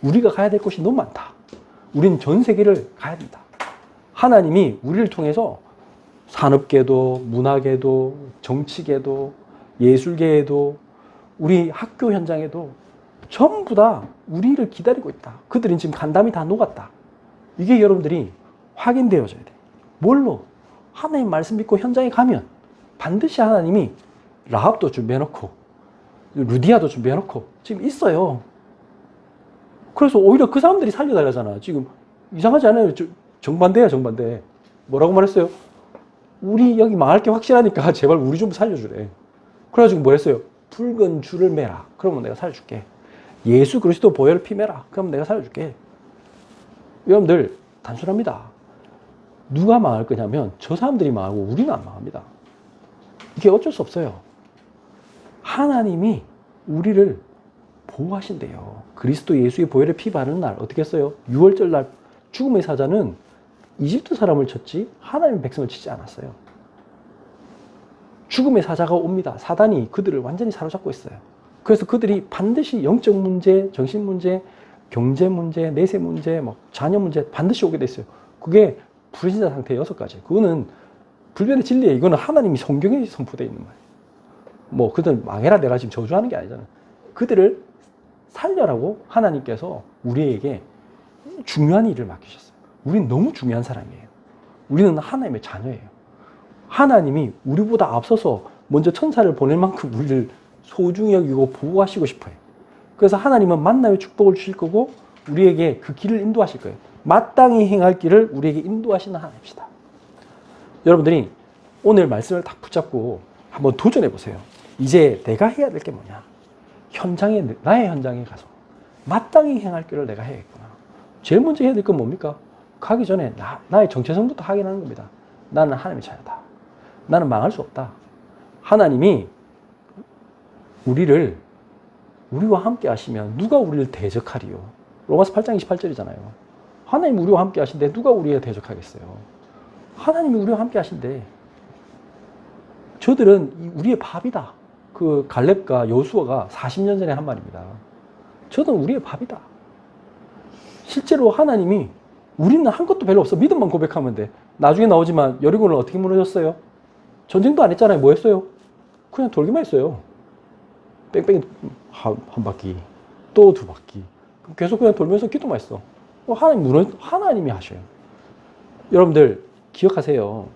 우리가 가야 될 곳이 너무 많다. 우리는 전 세계를 가야 된다. 하나님이 우리를 통해서 산업계도 문화계도 정치계도 예술계에도 우리 학교 현장에도 전부 다 우리를 기다리고 있다. 그들은 지금 간담이 다 녹았다. 이게 여러분들이 확인되어져야 돼. 뭘로? 하나님 말씀 믿고 현장에 가면 반드시 하나님이 라합도 준비해놓고 루디아도 준비해놓고 지금 있어요. 그래서 오히려 그 사람들이 살려달라잖아. 지금 이상하지 않아요? 정반대야, 정반대. 뭐라고 말했어요? 우리 여기 망할 게 확실하니까 제발 우리 좀 살려주래. 그래가지고 뭐 했어요? 붉은 줄을 매라. 그러면 내가 살려줄게. 예수 그리스도 보혈 피 매라. 그러면 내가 살려줄게. 여러분들 단순합니다. 누가 망할 거냐면 저 사람들이 망하고 우리는 안 망합니다. 이게 어쩔 수 없어요. 하나님이 우리를 보호하신대요. 그리스도 예수의 보혈의 피 바르는 날 어떻게 했어요? 6월절 날 죽음의 사자는 이집트 사람을 쳤지 하나님의 백성을 치지 않았어요. 죽음의 사자가 옵니다. 사단이 그들을 완전히 사로잡고 있어요. 그래서 그들이 반드시 영적 문제, 정신 문제, 경제 문제, 내세 문제, 뭐 자녀 문제 반드시 오게 돼 있어요. 그게 불신자 상태 6가지. 그거는 불변의 진리예요. 이거는 하나님이 성경에 선포되어 있는 말이에요. 뭐 그들 망해라 내가 지금 저주하는 게 아니잖아요. 그들을 살려라고 하나님께서 우리에게 중요한 일을 맡기셨어요. 우리는 너무 중요한 사람이에요. 우리는 하나님의 자녀예요. 하나님이 우리보다 앞서서 먼저 천사를 보낼 만큼 우리를 소중히 여기고 보호하시고 싶어요. 그래서 하나님은 만나의 축복을 주실 거고 우리에게 그 길을 인도하실 거예요. 마땅히 행할 길을 우리에게 인도하시는 하나님이시다. 여러분들이 오늘 말씀을 딱 붙잡고 한번 도전해 보세요. 이제 내가 해야 될 게 뭐냐? 현장에, 나의 현장에 가서 마땅히 행할 길을 내가 해야겠구나. 제일 먼저 해야 될 건 뭡니까? 가기 전에 나의 정체성부터 확인하는 겁니다. 나는 하나님의 자녀다. 나는 망할 수 없다. 하나님이 우리와 함께 하시면 누가 우리를 대적하리요? 로마서 8장 28절이잖아요. 하나님 우리와 함께 하신데 누가 우리에 대적하겠어요? 하나님이 우리와 함께 하신데 저들은 우리의 밥이다. 그 갈렙과 여수아가 40년 전에 한 말입니다. 저는 우리의 밥이다. 실제로 하나님이 우리는 한 것도 별로 없어. 믿음만 고백하면 돼. 나중에 나오지만 여리고는 어떻게 무너졌어요? 전쟁도 안 했잖아요. 뭐 했어요? 그냥 돌기만 했어요. 뺑뺑이 한 바퀴, 또 2바퀴. 계속 그냥 돌면서 기도만 했어. 하나님이 하셔요. 여러분들 기억하세요.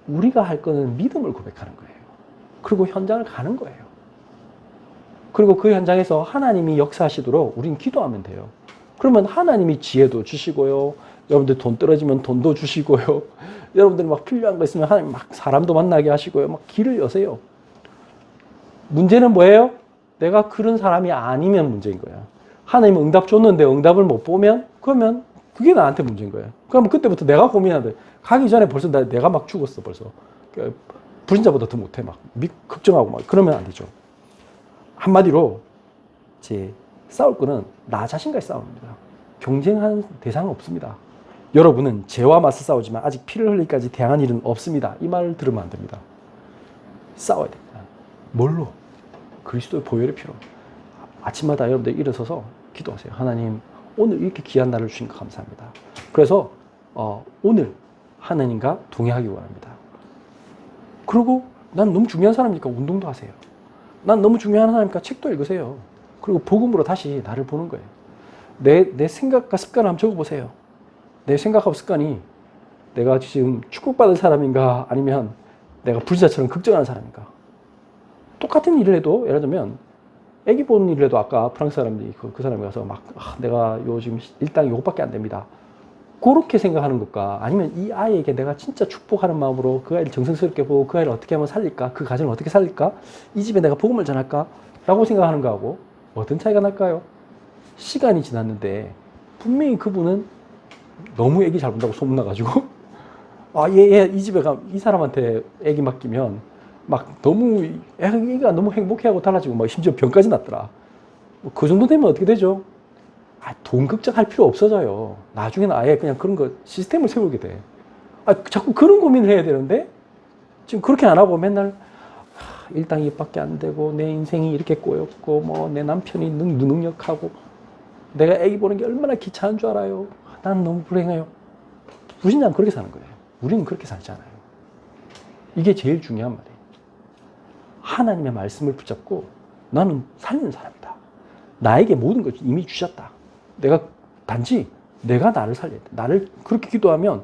우리가 할 거는 믿음을 고백하는 거예요. 그리고 현장을 가는 거예요. 그리고 그 현장에서 하나님이 역사하시도록 우리는 기도하면 돼요. 그러면 하나님이 지혜도 주시고요. 여러분들 돈 떨어지면 돈도 주시고요. 여러분들 막 필요한 거 있으면 하나님 막 사람도 만나게 하시고요. 막 길을 여세요. 문제는 뭐예요? 내가 그런 사람이 아니면 문제인 거야. 하나님은 응답 줬는데 응답을 못 보면 그러면 그게 나한테 문제인 거예요. 그러면 그때부터 내가 고민하는데 가기 전에 벌써 내가 막 죽었어 벌써. 불신자보다 더 못해 막 걱정하고 막 그러면 안 되죠. 한마디로 제 싸울 거는 나 자신과의 싸움입니다. 경쟁하는 대상은 없습니다. 여러분은 죄와 맞서 싸우지만 아직 피를 흘리기까지 대항한 일은 없습니다. 이 말을 들으면 안 됩니다. 싸워야 됩니다. 뭘로? 그리스도의 보혈의 피로. 아침마다 여러분들 일어서서 기도하세요. 하나님 오늘 이렇게 귀한 날을 주신 거 감사합니다. 그래서 오늘 하나님과 동행하기 원합니다. 그리고 난 너무 중요한 사람이니까 운동도 하세요. 난 너무 중요한 사람이니까 책도 읽으세요. 그리고 복음으로 다시 나를 보는 거예요. 내 생각과 습관을 한번 적어보세요. 내 생각하고 습관이 내가 지금 축복받을 사람인가 아니면 내가 불신자처럼 걱정하는 사람인가. 똑같은 일을 해도 예를 들면 애기 보는 일을 해도 아까 프랑스 사람들이 그 사람이 가서 막 내가 지금 일당이 이것밖에 안 됩니다. 그렇게 생각하는 것과 아니면 이 아이에게 내가 진짜 축복하는 마음으로 그 아이를 정성스럽게 보고 그 아이를 어떻게 하면 살릴까? 그 가정을 어떻게 살릴까? 이 집에 내가 복음을 전할까? 라고 생각하는 거하고 어떤 차이가 날까요? 시간이 지났는데 분명히 그분은 너무 애기 잘 본다고 소문나가지고 얘 이 집에 이 사람한테 애기 맡기면 막 너무 애기가 너무 행복해하고 달라지고 막 심지어 병까지 났더라. 그 정도 되면 어떻게 되죠? 돈 걱정할 필요 없어져요. 나중에는 아예 그냥 그런 거 시스템을 세우게 돼. 자꾸 그런 고민을 해야 되는데 지금 그렇게 안 하고 맨날 일당 이밖에 안 되고 내 인생이 이렇게 꼬였고 뭐 내 남편이 무능력하고 내가 애기 보는 게 얼마나 귀찮은 줄 알아요. 난 너무 불행해요. 불신자는 그렇게 사는 거예요. 우리는 그렇게 살지 않아요. 이게 제일 중요한 말이에요. 하나님의 말씀을 붙잡고 나는 살리는 사람이다. 나에게 모든 걸 이미 주셨다. 단지 내가 나를 살려야 돼. 나를 그렇게 기도하면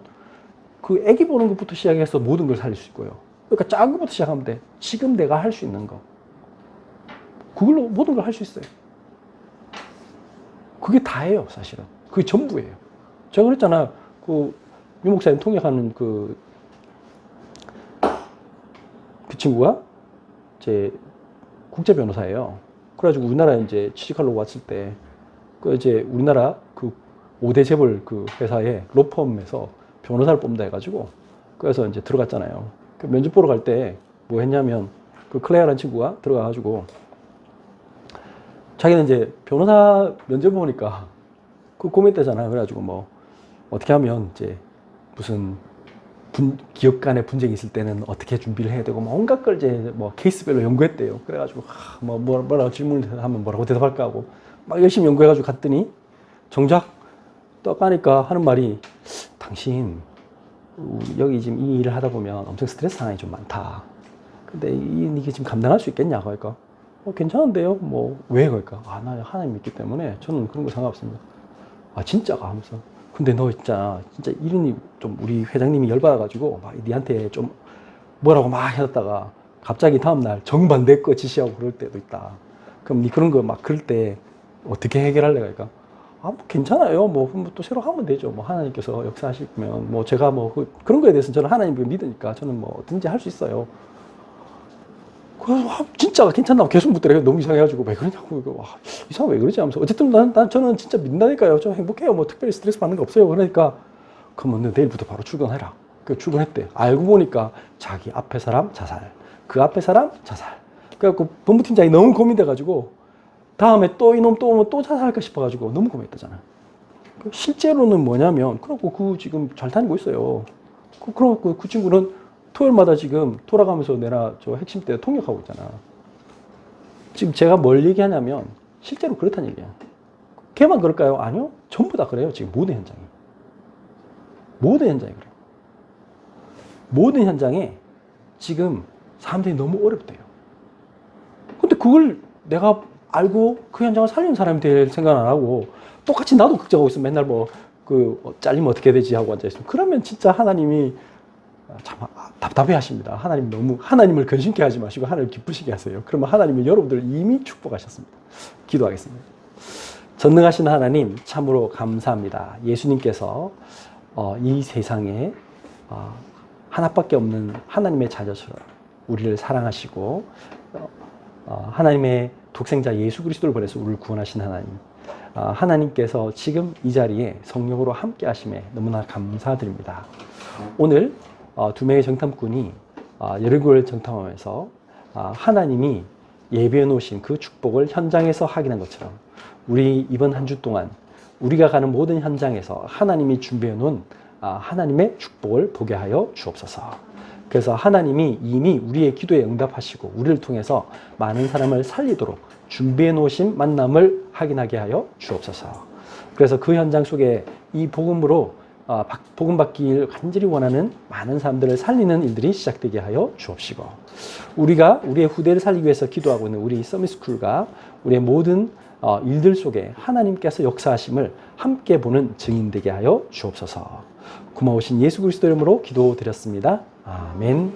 그 애기 보는 것부터 시작해서 모든 걸 살릴 수 있고요. 그러니까 작은 것부터 시작하면 돼. 지금 내가 할 수 있는 거. 그걸로 모든 걸 할 수 있어요. 그게 다예요, 사실은. 그게 전부예요. 제가 그랬잖아요. 그 유목사님 통역하는 그 친구가 제 국제 변호사예요. 그래가지고 우리나라에 이제 취직하러 왔을 때, 그 이제 우리나라 그 5대 재벌 그 회사에 로펌에서 변호사를 뽑는다 해가지고, 그래서 이제 들어갔잖아요. 그 면접 보러 갈 때 뭐 했냐면, 그 클레어라는 친구가 들어가가지고, 자기는 이제 변호사 면접 보니까 그 고민되잖아요. 그래가지고 뭐, 어떻게 하면 이제 무슨 기업 간의 분쟁이 있을 때는 어떻게 준비를 해야 되고, 뭐 온갖 걸 이제 뭐 케이스별로 연구했대요. 그래가지고, 뭐라고 질문을 하면 뭐라고 대답할까 하고, 막 열심히 연구해가지고 갔더니, 정작 또 가니까 하는 말이, 당신, 여기 지금 이 일을 하다 보면 엄청 스트레스 상황이 좀 많다. 근데 이게 지금 감당할 수 있겠냐? 그러니까, 괜찮은데요? 뭐, 왜? 그러니까, 나 하나님 믿기 때문에 저는 그런 거 상관없습니다. 진짜가? 하면서. 근데 너 있잖아. 진짜 이런이 좀 우리 회장님이 열받아가지고 막 니한테 좀 뭐라고 막 해놨다가 갑자기 다음날 정반대 거 지시하고 그럴 때도 있다. 그럼 니 그런 거 막 그럴 때 어떻게 해결할래? 그러니까, 뭐 괜찮아요. 뭐 또 새로 하면 되죠. 뭐 하나님께서 역사하시면 뭐 제가 뭐 그런 거에 대해서는 저는 하나님을 믿으니까 저는 뭐 어든지 할 수 있어요. 그래서 진짜가 괜찮다고 계속 묻더래요. 너무 이상해가지고 왜 그러냐고. 이상 왜 그러지 하면서 어쨌든 저는 진짜 믿는다니까요. 저 행복해요. 뭐 특별히 스트레스 받는 거 없어요. 그러니까 그러면 너 내일부터 바로 출근해라. 그 출근했대. 알고 보니까 자기 앞에 사람 자살, 그 앞에 사람 자살. 그래갖고 본부팀장이 너무 고민돼가지고 다음에 또 이놈 또 오면 또 자살할까 싶어가지고 너무 고민했다잖아. 실제로는 뭐냐면 그러고 그 지금 잘 다니고 있어요. 그러고 그 친구는 토요일마다 지금 돌아가면서 내가 저 핵심 때 통역하고 있잖아. 지금 제가 뭘 얘기하냐면 실제로 그렇다는 얘기야. 걔만 그럴까요? 아니요. 전부 다 그래요. 지금 모든 현장이. 모든 현장이 그래요. 모든 현장에 지금 사람들이 너무 어렵대요. 근데 그걸 내가 알고 그 현장을 살리는 사람이 될 생각 안 하고 똑같이 나도 걱정하고 있으면 맨날 뭐 잘리면 어떻게 되지 하고 앉아있으면 그러면 진짜 하나님이 참 답답해 하십니다. 하나님을 근심케 하지 마시고 하나님을 기쁘시게 하세요. 그러면 하나님은 여러분들 이미 축복하셨습니다. 기도하겠습니다. 전능하신 하나님 참으로 감사합니다. 예수님께서 이 세상에 하나밖에 없는 하나님의 자녀처럼 우리를 사랑하시고 하나님의 독생자 예수 그리스도를 보내서 우리를 구원하신 하나님, 하나님께서 지금 이 자리에 성령으로 함께 하심에 너무나 감사드립니다. 오늘 두 명의 정탐꾼이 여리고를 정탐하면서 하나님이 예비해 놓으신 그 축복을 현장에서 확인한 것처럼 우리 이번 한 주 동안 우리가 가는 모든 현장에서 하나님이 준비해 놓은 하나님의 축복을 보게 하여 주옵소서. 그래서 하나님이 이미 우리의 기도에 응답하시고 우리를 통해서 많은 사람을 살리도록 준비해 놓으신 만남을 확인하게 하여 주옵소서. 그래서 그 현장 속에 이 복음으로 복음 받기를 간절히 원하는 많은 사람들을 살리는 일들이 시작되게 하여 주옵시고, 우리가 우리의 후대를 살리기 위해서 기도하고 있는 우리 서밋스쿨과 우리의 모든 일들 속에 하나님께서 역사하심을 함께 보는 증인 되게 하여 주옵소서. 고마우신 예수 그리스도 이름으로 기도드렸습니다. 아멘.